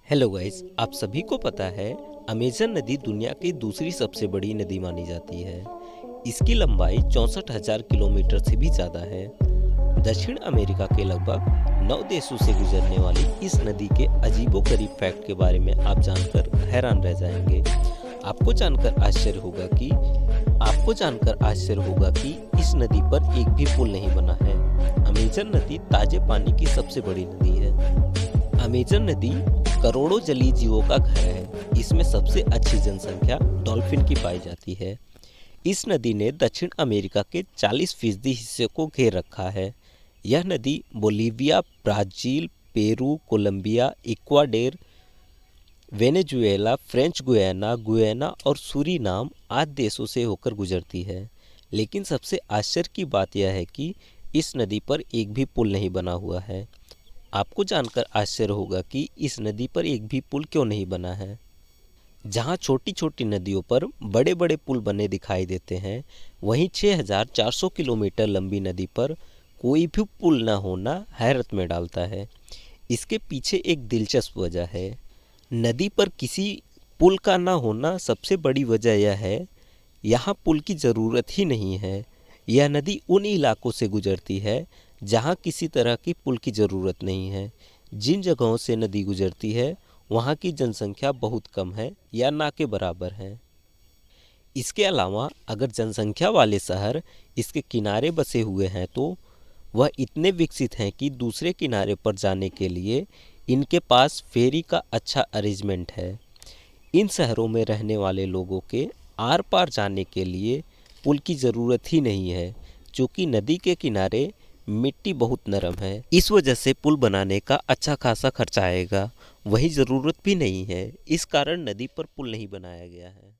Hello guys, आप सभी को पता है अमेज़न नदी दुनिया की दूसरी सबसे बड़ी नदी मानी जाती है। इसकी लंबाई 64,000 किलोमीटर से भी ज़्यादा है। दक्षिण अमेरिका के लगभग 9 देशों से गुजरने वाली इस नदी के अजीबोगरीब फैक्ट के बारे में आप जानकर हैरान रह जाएंगे। आपको जानकर आश्चर्य होगा कि इस नदी पर एक भी पुल नहीं बना है। अमेज़न नदी ताजे पानी की सबसे बड़ी नदी है। अमेज़न नदी करोड़ों जलीय जीवों का घर है। इसमें सबसे अच्छी जनसंख्या डॉल्फिन की पाई जाती है। इस नदी ने दक्षिण अमेरिका के 40% हिस्से को घेर रखा है। यह नदी Bolivia, Brazil, Peru, Colombia, Ecuador, Venezuela, French Guiana, Guiana और सूरीनाम आदि देशों से होकर गुजरती है। लेकिन सबसे आश्चर्य की बात यह है कि इस नदी पर एक भी पुल नहीं बना हुआ है। आपको जानकर आश्चर्य होगा कि इस नदी पर एक भी पुल क्यों नहीं बना है। जहां छोटी छोटी नदियों पर बड़े बड़े पुल बने दिखाई देते हैं, वहीं 6,400 किलोमीटर लंबी नदी पर कोई भी पुल न होना हैरत में डालता है। इसके पीछे एक दिलचस्प वजह है। नदी पर किसी पुल का न होना सबसे बड़ी वजह यह है, यहाँ पुल की ज़रूरत ही नहीं है। यह नदी उन इलाकों से गुजरती है जहाँ किसी तरह की पुल की ज़रूरत नहीं है। जिन जगहों से नदी गुजरती है वहाँ की जनसंख्या बहुत कम है या ना के बराबर है। इसके अलावा अगर जनसंख्या वाले शहर इसके किनारे बसे हुए हैं तो वह इतने विकसित हैं कि दूसरे किनारे पर जाने के लिए इनके पास फेरी का अच्छा अरेंजमेंट है। इन शहरों में रहने वाले लोगों के आर पार जाने के लिए पुल की ज़रूरत ही नहीं है, क्योंकि नदी के किनारे मिट्टी बहुत नरम है। इस वजह से पुल बनाने का अच्छा खासा खर्चा आएगा, वही ज़रूरत भी नहीं है। इस कारण नदी पर पुल नहीं बनाया गया है।